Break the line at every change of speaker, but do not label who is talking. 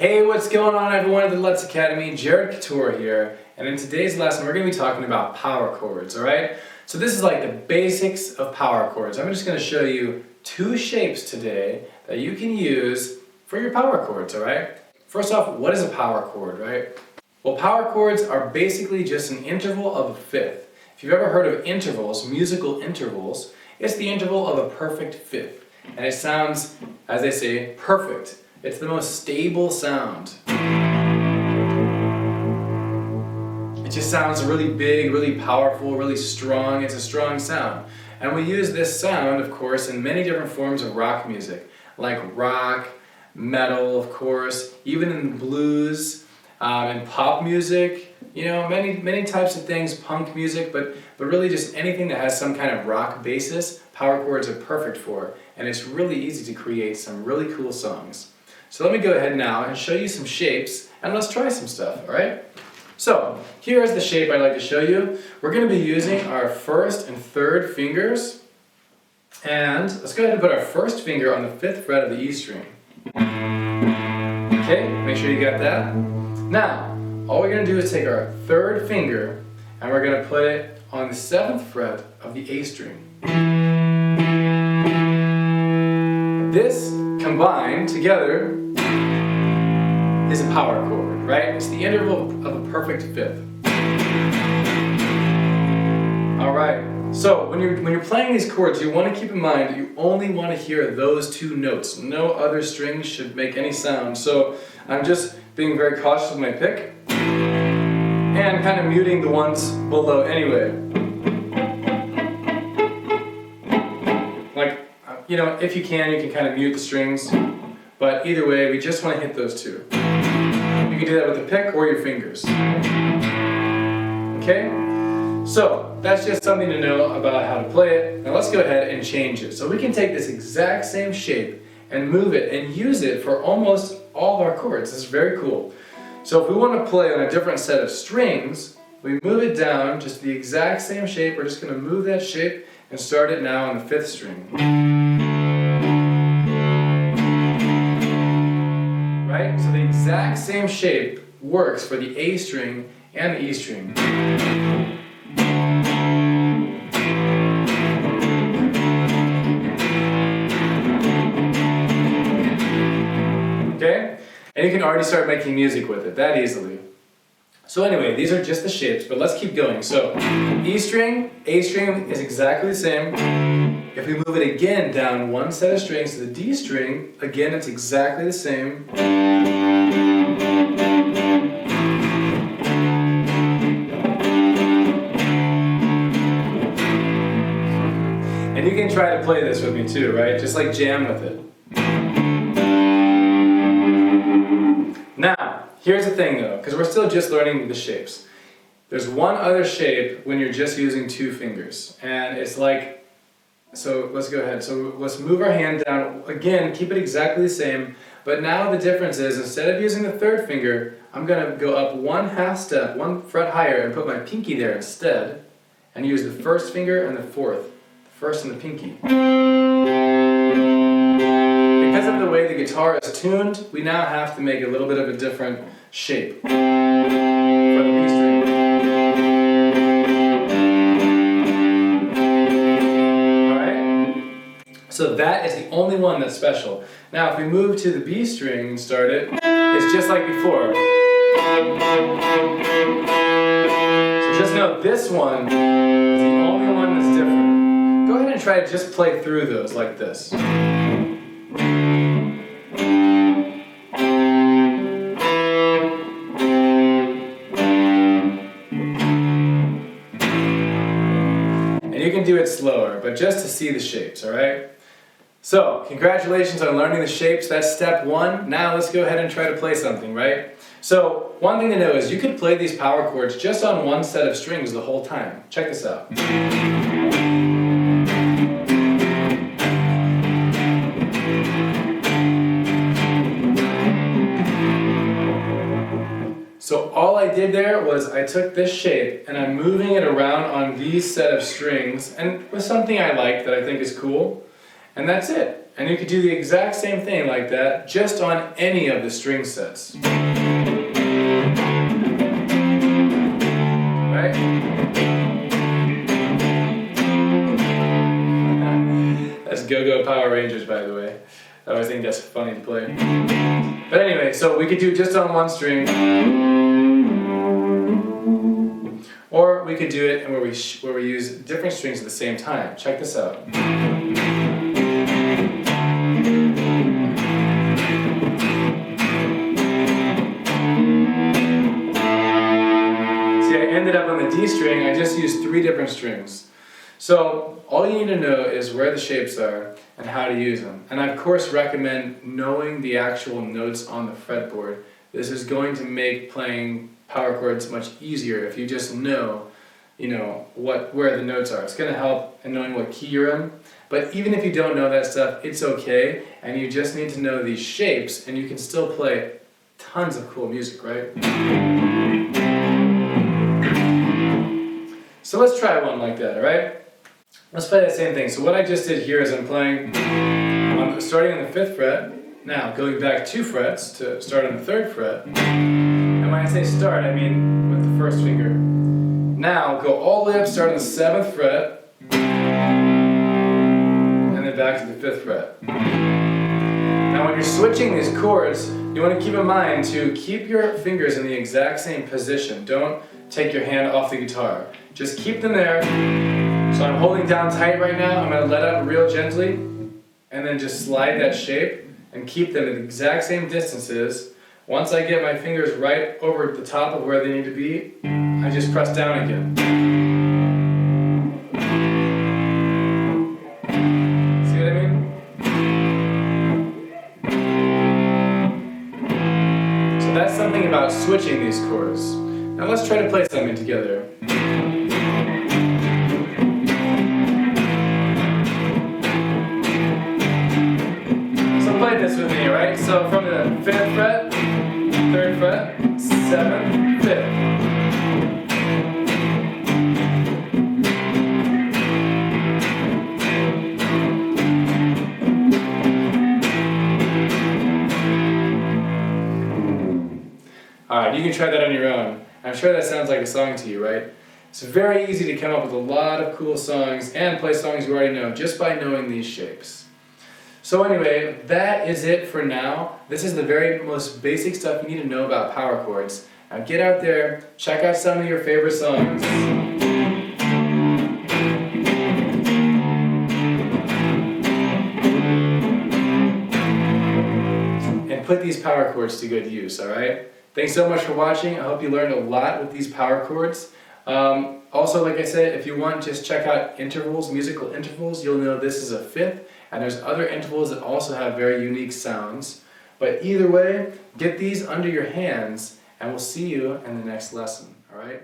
Hey, what's going on everyone at the Let's Academy? Jared Couture here, and in today's lesson we're going to be talking about power chords, alright? So this is like the basics of power chords. I'm just going to show you two shapes today that you can use for your power chords, alright? First off, what is a power chord, right? Well, power chords are basically just an interval of a fifth. If you've ever heard of intervals, musical intervals, it's the interval of a perfect fifth. And it sounds, as they say, perfect. It's the most stable sound. It just sounds really big, really powerful, really strong. It's a strong sound. And we use this sound, of course, in many different forms of rock music, like rock, metal, of course, even in blues, and pop music, you know, many types of things, punk music, but really just anything that has some kind of rock basis, power chords are perfect for. And it's really easy to create some really cool songs. So let me go ahead now and show you some shapes, and let's try some stuff, alright? So, here's the shape I'd like to show you. We're going to be using our first and third fingers, and let's go ahead and put our first finger on the 5th fret of the E string. Okay, make sure you got that. Now, all we're going to do is take our third finger, and we're going to put it on the 7th fret of the A string. This combined together is a power chord, right? It's the interval of a perfect fifth. Alright, so when you're playing these chords, you want to keep in mind that you only want to hear those two notes. No other strings should make any sound. So I'm just being very cautious with my pick and kind of muting the ones below anyway. Like, you know, if you can kind of mute the strings. But either way, we just want to hit those two. You can do that with a pick or your fingers. Okay? So, that's just something to know about how to play it. Now let's go ahead and change it. So we can take this exact same shape and move it and use it for almost all of our chords. This is very cool. So if we want to play on a different set of strings, we move it down just the exact same shape. We're just going to move that shape and start it now on the 5th string. Right? So the exact same shape works for the A string and the E string. Okay? And you can already start making music with it that easily. So anyway, these are just the shapes, but let's keep going. So E string, A string is exactly the same. If we move it again down one set of strings to the D string, again it's exactly the same. And you can try to play this with me too, right? Just like jam with it. Now, here's the thing though, because we're still just learning the shapes. There's one other shape when you're just using two fingers. And it's like, so let's go ahead. So let's move our hand down. Again, keep it exactly the same. But now the difference is, instead of using the third finger, I'm going to go up 1/2 step, 1 fret higher, and put my pinky there instead. And use the first finger and the 4th. The first and the pinky. Because of the way the guitar is tuned, we now have to make a little bit of a different shape for the B string. Alright? So that is the only one that's special. Now if we move to the B string and start it, it's just like before. So just know this one is the only one that's different. Go ahead and try to just play through those like this. You can do it slower, but just to see the shapes, alright? So, congratulations on learning the shapes. That's step 1. Now let's go ahead and try to play something, right? So, one thing to know is you could play these power chords just on one set of strings the whole time. Check this out. So all I did there was I took this shape and I'm moving it around on these set of strings and with something I like that I think is cool, and that's it. And you could do the exact same thing like that, just on any of the string sets. Right? That's Go-Go Power Rangers, by the way. I always think that's funny to play. But anyway, so we could do it just on one string. Or we could do it where we use different strings at the same time. Check this out. See, I ended up on the D string. I just used 3 different strings. So all you need to know is where the shapes are and how to use them. And I of course recommend knowing the actual notes on the fretboard. This is going to make playing power chords much easier if you just know, where the notes are. It's going to help in knowing what key you're in. But even if you don't know that stuff, it's okay, and you just need to know these shapes, and you can still play tons of cool music, right? So let's try one like that, alright? Let's play that same thing. So what I just did here is I'm starting on the 5th fret, now going back 2 frets to start on the 3rd fret. And when I say start, I mean with the first finger. Now go all the way up, start on the 7th fret, and then back to the 5th fret. Now when you're switching these chords, you want to keep in mind to keep your fingers in the exact same position. Don't take your hand off the guitar. Just keep them there. So I'm holding down tight right now. I'm going to let up real gently, and then just slide that shape and keep them at the exact same distances. Once I get my fingers right over the top of where they need to be, I just press down again. See what I mean? So that's something about switching these chords. Now let's try to play something together. So play this with me, right? So from the 5th fret, 3rd fret, 7th, 5th. Alright, you can try that on your own. I'm sure that sounds like a song to you, right? It's very easy to come up with a lot of cool songs and play songs you already know just by knowing these shapes. So anyway, that is it for now. This is the very most basic stuff you need to know about power chords. Now get out there, check out some of your favorite songs. And put these power chords to good use, alright? Thanks so much for watching. I hope you learned a lot with these power chords. Also, like I said, if you want, just check out intervals, musical intervals. You'll know this is a 5th, and there's other intervals that also have very unique sounds. But either way, get these under your hands, and we'll see you in the next lesson, all right?